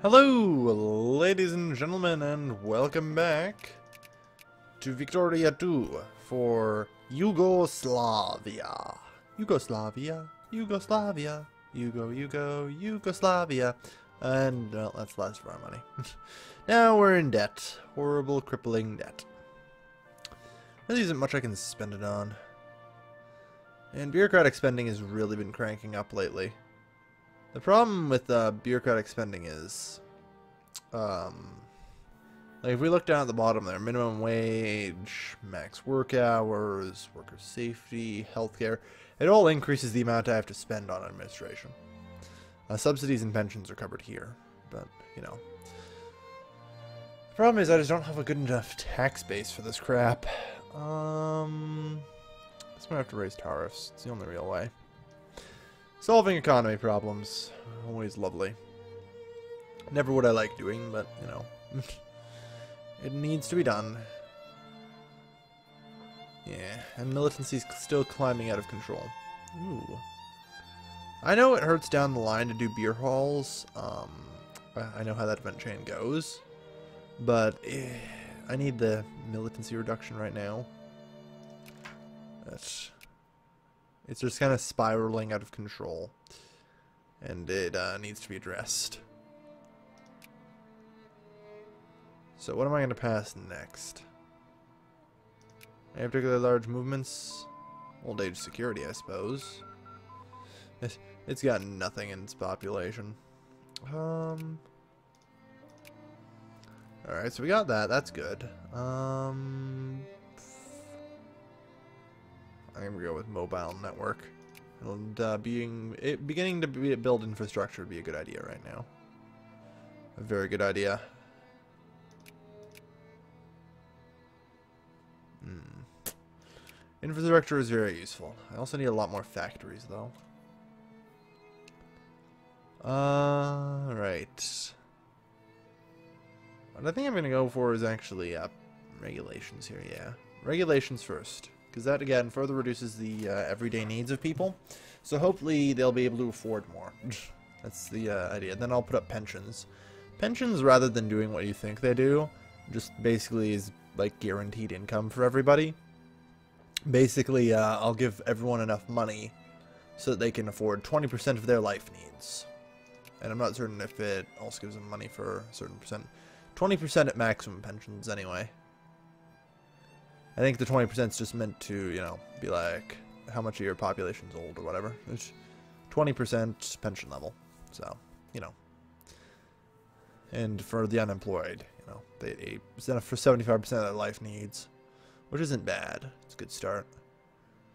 Hello, ladies and gentlemen, and welcome back to Victoria 2 for Yugoslavia. Yugoslavia, Yugoslavia, Yugoslavia. And, well, that's less of our money. Now we're in debt. Horrible, crippling debt. There isn't much I can spend it on. And bureaucratic spending has really been cranking up lately. The problem with bureaucratic spending is, like if we look down at the bottom there, minimum wage, max work hours, worker safety, healthcare, it all increases the amount I have to spend on administration. Subsidies and pensions are covered here, but, you know. The problem is I just don't have a good enough tax base for this crap. I guess I'm gonna have to raise tariffs. It's the only real way. Solving economy problems. Always lovely. Never what I like doing, but, you know. It needs to be done. Yeah, and militancy's still climbing out of control. Ooh. I know it hurts down the line to do beer halls. I know how that event chain goes. But, I need the militancy reduction right now. It's just kind of spiraling out of control. And it needs to be addressed. So what am I going to pass next? Any particularly large movements? Old age security, I suppose. It's got nothing in its population. Alright, so we got that. That's good. I'm going to go with mobile network. And beginning to build infrastructure would be a good idea right now. A very good idea. Infrastructure is very useful. I also need a lot more factories, though. Right. What I think I'm going to go for is actually regulations here, yeah. Regulations first. Because that, again, further reduces the everyday needs of people. So hopefully they'll be able to afford more. That's the idea. Then I'll put up pensions. Pensions, rather than doing what you think they do, just basically is like guaranteed income for everybody. Basically, I'll give everyone enough money so that they can afford 20% of their life needs. And I'm not certain if it also gives them money for a certain percent. 20% at maximum pensions, anyway. I think the 20% is just meant to, you know, be like how much of your population's old or whatever. It's 20% pension level. So, you know. And for the unemployed, you know, they for 75% of their life needs. Which isn't bad. It's a good start.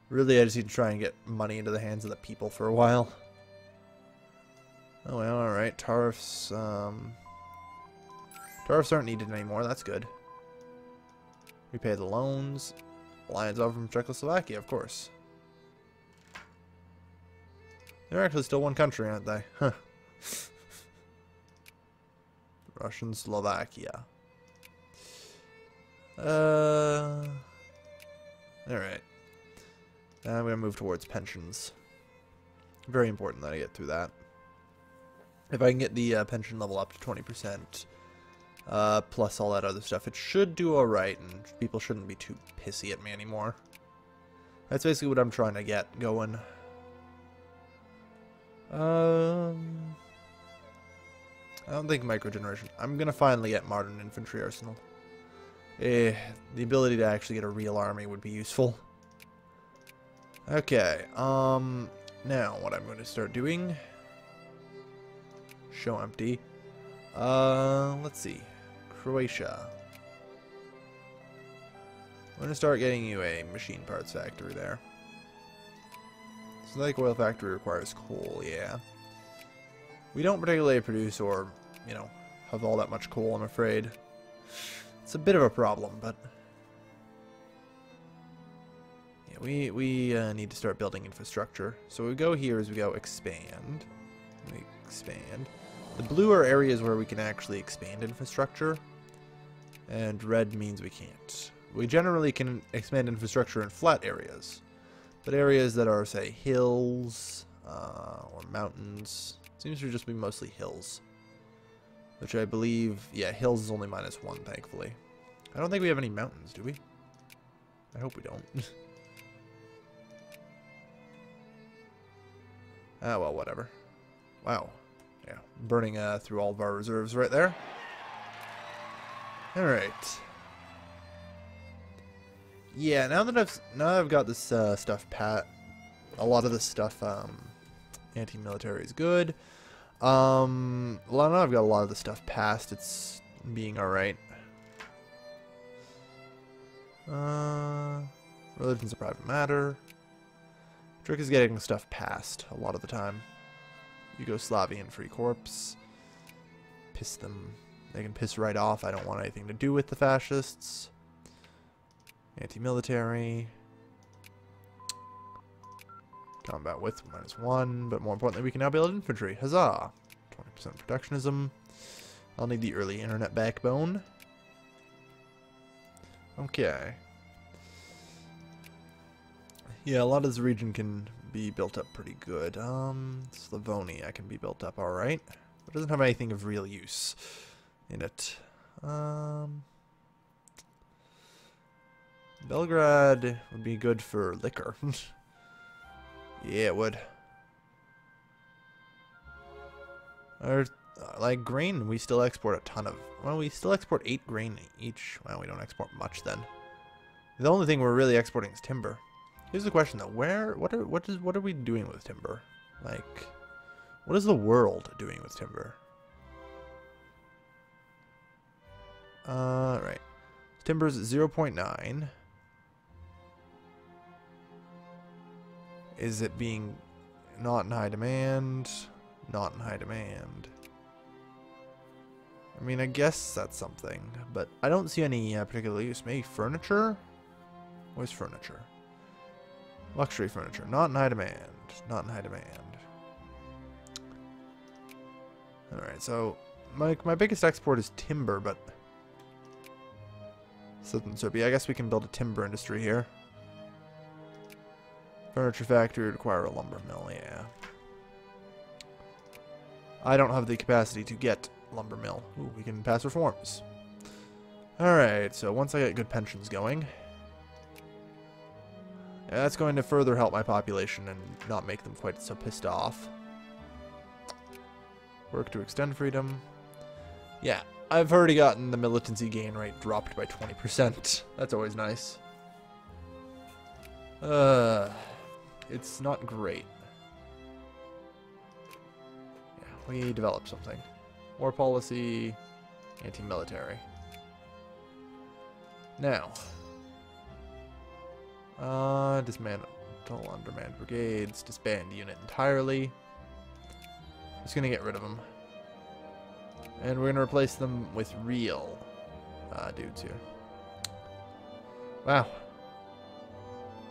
Really, I just need to try and get money into the hands of the people for a while. Oh well, alright. Tariffs, tariffs aren't needed anymore. That's good. Repay the loans. Alliance offer from Czechoslovakia, of course. They're actually still one country, aren't they? Huh. Russian Slovakia. Alright. Now I'm going to move towards pensions. Very important that I get through that. If I can get the pension level up to 20%, plus all that other stuff, it should do alright, and people shouldn't be too pissy at me anymore. That's basically what I'm trying to get going. I don't think microgeneration. I'm going to finally get modern infantry arsenal. The ability to actually get a real army would be useful. Okay, now what I'm going to start doing... Show empty. Let's see. Croatia. I'm going to start getting you a machine parts factory there. Synthetic oil factory requires coal, yeah. We don't particularly produce or, you know, have all that much coal, I'm afraid. It's a bit of a problem, but yeah, we need to start building infrastructure. So what we go here is we go expand. We expand. The blue are areas where we can actually expand infrastructure, and red means we can't. We generally can expand infrastructure in flat areas, but areas that are, say, hills or mountains, seems to just be mostly hills. Which I believe, yeah, hills is only -1, thankfully. I don't think we have any mountains, do we? I hope we don't. Ah, well, whatever. Wow. Yeah, burning through all of our reserves right there. Alright. Yeah, now that I've got this stuff a lot of this stuff anti-military is good. Well, now I've got a lot of the stuff passed. It's being alright. Religion's a private matter. Trick is getting stuff passed a lot of the time. Yugoslavian Free Corps. Piss them. They can piss right off. I don't want anything to do with the fascists. Anti-military. Combat width -1, but more importantly, we can now build infantry. Huzzah! 20% protectionism. I'll need the early internet backbone. Okay. Yeah, a lot of this region can be built up pretty good. Slavonia can be built up alright. It doesn't have anything of real use in it. Belgrade would be good for liquor. Yeah, it would. Or, like grain, we still export a ton of... Well, we still export 8 grain each. Well, we don't export much then. The only thing we're really exporting is timber. Here's the question though: what are we doing with timber? Like, what is the world doing with timber? Right. Timber's at 0.9. Is it being not in high demand? Not in high demand. I mean, I guess that's something, but I don't see any particular use. Maybe furniture? Where's furniture? Luxury furniture. Not in high demand. Not in high demand. Alright, so my biggest export is timber, but Southern Serbia. I guess we can build a timber industry here. Furniture factory would require a lumber mill, yeah. I don't have the capacity to get lumber mill. Ooh, we can pass reforms. Alright, so once I get good pensions going, yeah, that's going to further help my population and not make them quite so pissed off. Work to extend freedom. Yeah, I've already gotten the militancy gain rate dropped by 20%. That's always nice. It's not great. Yeah, we developed something. War policy, anti-military. Now, dismantle undermanned brigades, disband unit entirely. Just gonna get rid of them. And we're gonna replace them with real dudes here. Wow.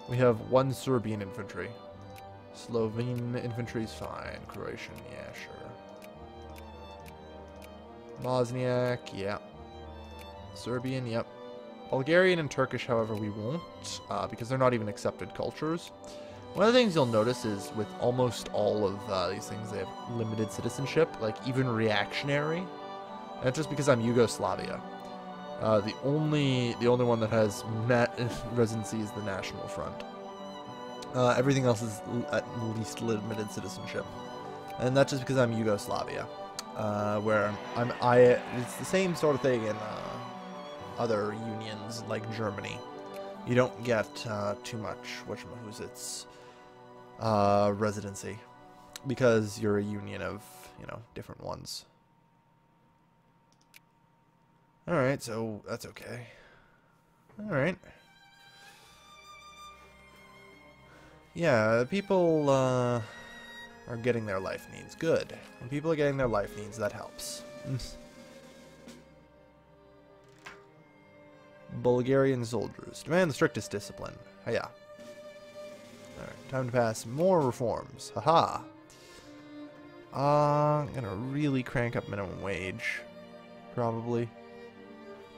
We have 1 Serbian infantry. Slovene infantry's fine. Croatian, yeah, sure. Bosniak, yeah. Serbian, yep. Bulgarian and Turkish, however, we won't, because they're not even accepted cultures. One of the things you'll notice is with almost all of these things, they have limited citizenship, like even reactionary. And it's just because I'm Yugoslavia. The only one that has residency is the National Front. Everything else is at least limited citizenship, and that's just because I'm Yugoslavia, where it's the same sort of thing in other unions like Germany. You don't get too much residency because you're a union of different ones. Alright, so that's okay. Alright. Yeah, people are getting their life needs. Good. When people are getting their life needs, that helps. Bulgarian soldiers. Demand the strictest discipline. Hiya. Alright, time to pass more reforms. Haha. I'm gonna really crank up minimum wage. Probably.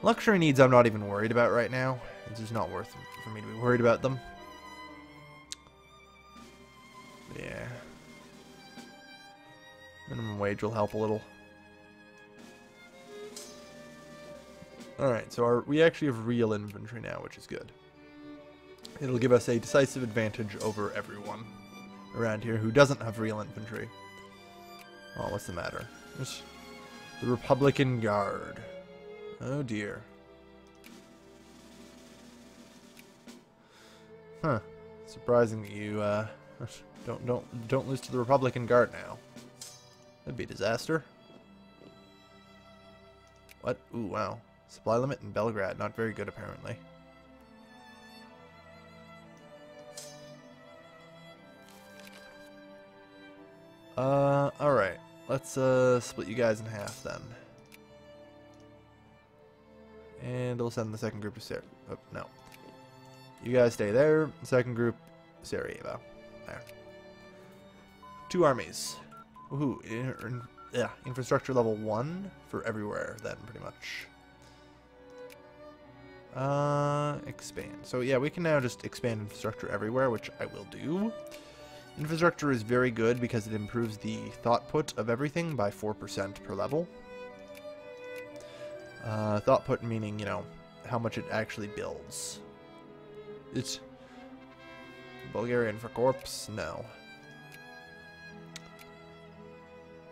Luxury needs I'm not even worried about right now. It's just not worth it for me to be worried about them. Yeah. Minimum wage will help a little. Alright, so we actually have real infantry now, which is good. It'll give us a decisive advantage over everyone around here who doesn't have real infantry. Oh, what's the matter? There's the Republican Guard. Oh dear. Huh. Surprising that you don't lose to the Republican Guard now. That'd be a disaster. What? Ooh, wow. Supply limit in Belgrade, not very good apparently. Alright. Let's split you guys in half then. And we'll send the second group to Sarajevo. Oh, no. You guys stay there. Second group, Sarajevo. There. 2 armies. Woohoo. Yeah, infrastructure level 1 for everywhere then, pretty much. Expand. So yeah, we can now just expand infrastructure everywhere, which I will do. Infrastructure is very good because it improves the thought of everything by 4% per level. Thought meaning, you know, how much it actually builds. It's Bulgarian for corpse? No.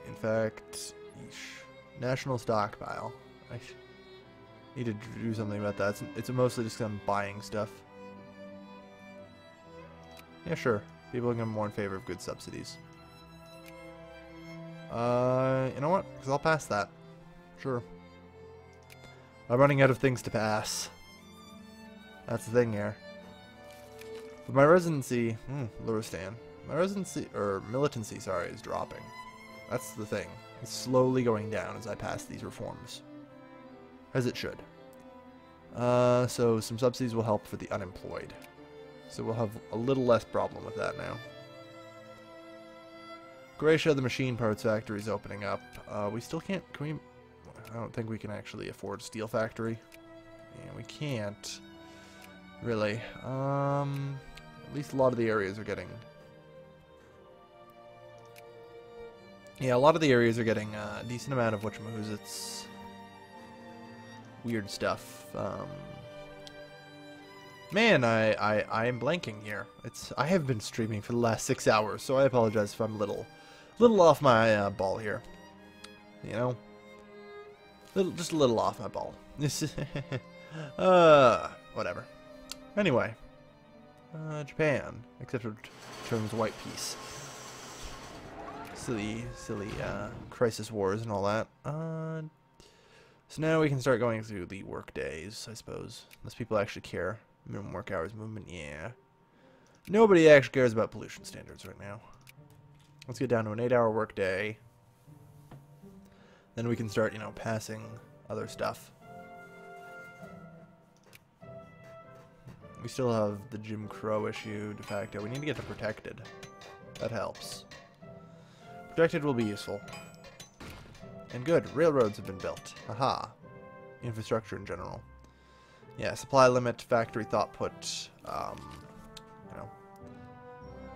In fact, national stockpile. I need to do something about that. It's mostly just I'm buying stuff. Yeah, sure. People are more in favor of good subsidies. You know what? Because I'll pass that. Sure. I'm running out of things to pass. That's the thing here. But my residency... Luristan. My residency... Or militancy, sorry, is dropping. That's the thing. It's slowly going down as I pass these reforms. As it should. So some subsidies will help for the unemployed. So we'll have a little less problem with that now. Croatia, the machine parts factory is opening up. We still can't... Can we... I don't think we can actually afford a steel factory. Yeah, we can't. Really. At least a lot of the areas are getting... Yeah, a lot of the areas are getting a decent amount of whatchamahoots. Weird stuff. Man, I am blanking here. I have been streaming for the last 6 hours, so I apologize if I'm a little off my ball here. You know, just a little off my ball. Whatever. Anyway, Japan, except in terms of white peace. Silly crisis wars and all that. So now we can start going through the work days, I suppose. Unless people actually care. Minimum work hours movement, yeah. Nobody actually cares about pollution standards right now. Let's get down to an 8-hour work day. Then we can start, you know, passing other stuff. We still have the Jim Crow issue de facto. We need to get to protected. That helps. Protected will be useful. And good, railroads have been built. Aha. Infrastructure in general. Yeah, supply limit, factory thought you know.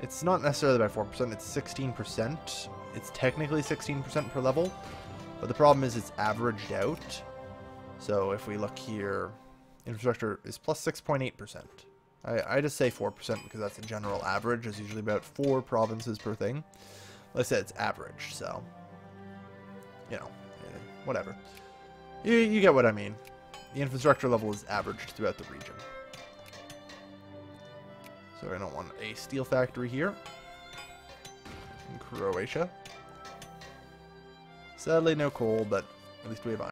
It's not necessarily by 4%, it's 16%. It's technically 16% per level, but the problem is it's averaged out. So if we look here, infrastructure is plus 6.8%. I just say 4% because that's a general average. It's usually about 4 provinces per thing. Like I said, it's average, so, you know, whatever. You get what I mean. The infrastructure level is averaged throughout the region. So I don't want a steel factory here. In Croatia. Sadly, no coal, but at least we have iron.